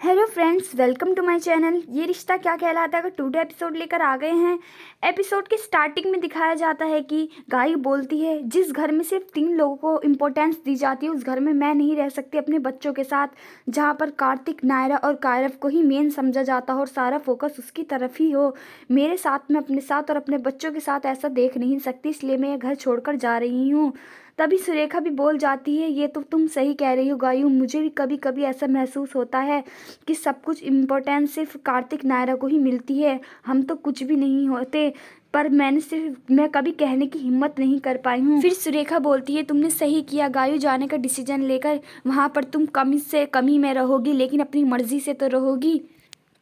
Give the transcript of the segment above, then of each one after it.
Hello friends, welcome to my channel. Yeh Rishta क्या कहलाता है का टुडे एपिसोड लेकर आ गए हैं। एपिसोड के स्टार्टिंग में दिखाया जाता है कि गाय बोलती है, जिस घर में सिर्फ 3 लोगों को इम्पोर्टेंस दी जाती है उस घर में मैं नहीं रह सकती अपने बच्चों के साथ। जहाँ पर कार्तिक, नायरा और कायरव को ही मेन समझा जाता हो और सारा फोकस उसकी तरफ ही हो। मेरे साथ में अपने साथ और अपने बच्चों के साथ ऐसा देख नहीं सकती, इसलिए मैं ये घर छोड़कर जा रही हूँ। तभी सुरेखा भी बोल जाती है, ये तो तुम सही कह रही हो गायू, मुझे भी कभी कभी ऐसा महसूस होता है कि सब कुछ इम्पोर्टेंस सिर्फ कार्तिक, नायरा को ही मिलती है। हम तो कुछ भी नहीं होते, पर मैं कभी कहने की हिम्मत नहीं कर पाई हूँ। फिर सुरेखा बोलती है, तुमने सही किया गायू जाने का डिसीजन लेकर। वहाँ पर तुम कमी से कमी में रहोगी लेकिन अपनी मर्जी से तो रहोगी।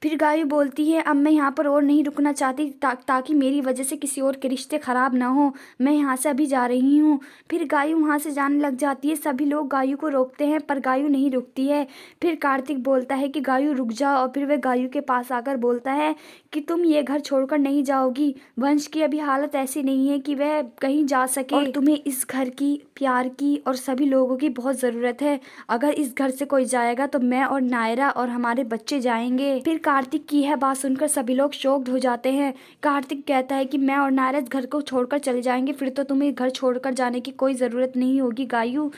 फिर गायू बोलती है, अब मैं यहाँ पर और नहीं रुकना चाहती ताकि मेरी वजह से किसी और के रिश्ते खराब ना हो। मैं यहाँ से अभी जा रही हूँ। फिर गायू वहाँ से जाने लग जाती है। सभी लोग गायू को रोकते हैं पर गायू नहीं रुकती है। फिर कार्तिक बोलता है कि गायू रुक जाओ, और फिर वह गायू के पास आकर बोलता है कि तुम ये घर छोड़कर नहीं जाओगी। वंश की अभी हालत ऐसी नहीं है कि वह कहीं जा सके, और तुम्हें इस घर की, प्यार की और सभी लोगों की बहुत ज़रूरत है। अगर इस घर से कोई जाएगा तो मैं और नायरा और हमारे बच्चे जाएंगे। फिर कार्तिक की यह बात सुनकर सभी लोग शॉक्ड हो जाते हैं। कार्तिक कहता है कि मैं और नायरा इस घर को छोड़कर चले जाएंगे, फिर तो तुम्हें घर छोड़कर जाने की कोई ज़रूरत नहीं होगी गायू।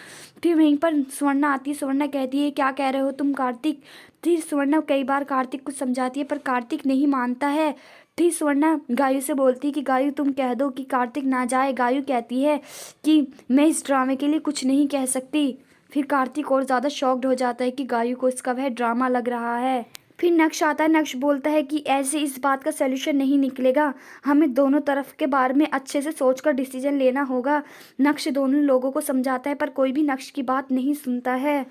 फिर वहीं पर स्वर्णा आती है। स्वर्णा कहती है, क्या कह रहे हो तुम कार्तिक। फिर स्वर्णा कई बार कार्तिक को समझाती है पर कार्तिक नहीं मानता है। फिर स्वर्णा गायू से बोलती है कि गायू तुम कह दो कि कार्तिक ना जाए। गायू कहती है कि मैं इस ड्रामे के लिए कुछ नहीं कह सकती। फिर कार्तिक और ज़्यादा शॉक्ड हो जाता है कि गायू को इसका वह ड्रामा लग रहा है। फिर नक्श आता है। नक्श बोलता है कि ऐसे इस बात का सलूशन नहीं निकलेगा, हमें दोनों तरफ के बारे में अच्छे से सोचकर डिसीजन लेना होगा। नक्श दोनों लोगों को समझाता है पर कोई भी नक्श की बात नहीं सुनता है,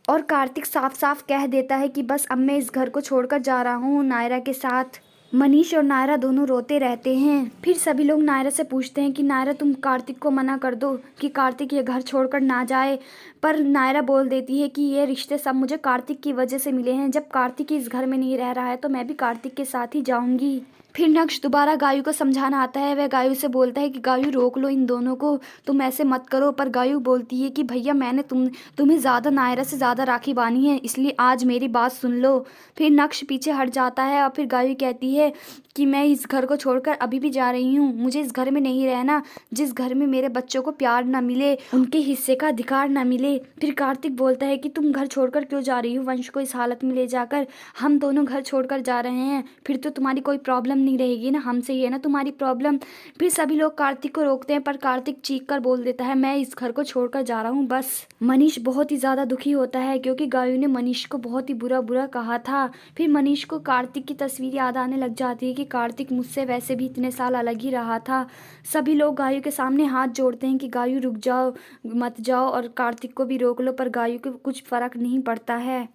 और कार्तिक साफ साफ कह देता है कि बस अब मैं इस घर को छोड़कर जा रहा हूँ नायरा के साथ। मनीष और नायरा दोनों रोते रहते हैं। फिर सभी लोग नायरा से पूछते हैं कि नायरा तुम कार्तिक को मना कर दो कि कार्तिक ये घर छोड़कर ना जाए। पर नायरा बोल देती है कि ये रिश्ते सब मुझे कार्तिक की वजह से मिले हैं। जब कार्तिक इस घर में नहीं रह रहा है तो मैं भी कार्तिक के साथ ही जाऊंगी। फिर नक्श दोबारा गायू को समझाना आता है। वह गायू से बोलता है कि गायू रोक लो इन दोनों को, तुम ऐसे मत करो। पर गायू बोलती है कि भैया मैंने तुम्हें ज़्यादा नायरा से ज़्यादा राखी बांधी है, इसलिए आज मेरी बात सुन लो। फिर नक्श पीछे हट जाता है और फिर गायू कहती है कि मैं इस घर को छोड़कर अभी भी जा रही हूँ। मुझे इस घर में नहीं रहना जिस घर में मेरे बच्चों को प्यार ना मिले, उनके हिस्से का अधिकार ना मिले। फिर कार्तिक बोलता है कि तुम घर छोड़कर क्यों जा रही हो वंश को इस हालत में ले जाकर। हम दोनों घर छोड़कर जा रहे हैं, फिर तो तुम्हारी कोई प्रॉब्लम नहीं रहेगी ना, हमसे ही है ना तुम्हारी प्रॉब्लम। फिर सभी लोग कार्तिक को रोकते हैं पर कार्तिक चीख कर बोल देता है, मैं इस घर को छोड़कर जा रहा हूँ बस। मनीष बहुत ही ज़्यादा दुखी होता है क्योंकि गायू ने मनीष को बहुत ही बुरा बुरा कहा था। फिर मनीष को कार्तिक की तस्वीर याद आने लग जाती है कि कार्तिक मुझसे वैसे भी इतने साल अलग ही रहा था। सभी लोग गायू के सामने हाथ जोड़ते हैं कि गायू रुक जाओ, मत जाओ, और कार्तिक को भी रोक लो, पर गायू को कुछ फर्क नहीं पड़ता है।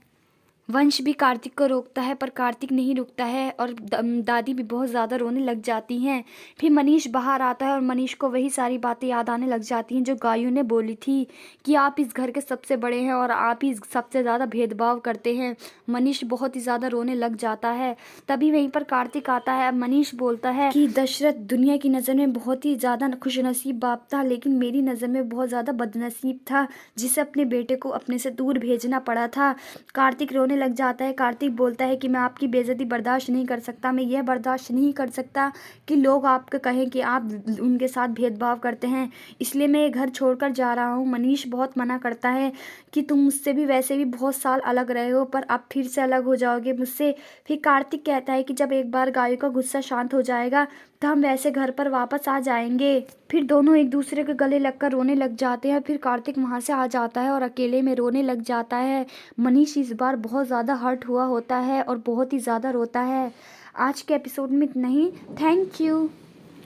वंश भी कार्तिक को रोकता है पर कार्तिक नहीं रुकता है, और दादी भी बहुत ज़्यादा रोने लग जाती हैं। फिर मनीष बाहर आता है और मनीष को वही सारी बातें याद आने लग जाती हैं जो गायू ने बोली थी कि आप इस घर के सबसे बड़े हैं और आप ही सबसे ज़्यादा भेदभाव करते हैं। मनीष बहुत ही ज़्यादा रोने लग जाता है। तभी वहीं पर कार्तिक आता है। मनीष बोलता है कि दशरथ दुनिया की नज़र में बहुत ही ज़्यादा खुशनसीब बाप था, लेकिन मेरी नज़र में बहुत ज़्यादा बदनसीब था जिसे अपने बेटे को अपने से दूर भेजना पड़ा था। कार्तिक रोने लग जाता है। कार्तिक बोलता है कि मैं आपकी बेइज्जती बर्दाश्त नहीं कर सकता, मैं यह बर्दाश्त नहीं कर सकता कि लोग आपको कहें कि आप उनके साथ भेदभाव करते हैं, इसलिए मैं ये घर छोड़कर जा रहा हूँ। मनीष बहुत मना करता है कि तुम मुझसे भी वैसे भी बहुत साल अलग रहे हो, पर अब फिर से अलग हो जाओगे मुझसे। फिर कार्तिक कहता है कि जब एक बार गायू का गुस्सा शांत हो जाएगा तो हम वैसे घर पर वापस आ जाएंगे। फिर दोनों एक दूसरे के गले लगकर रोने लग जाते हैं। फिर कार्तिक वहाँ से आ जाता है और अकेले में रोने लग जाता है। मनीष इस बार बहुत ज़्यादा हर्ट हुआ होता है और बहुत ही ज़्यादा रोता है। आज के एपिसोड में इतना ही। Thank you.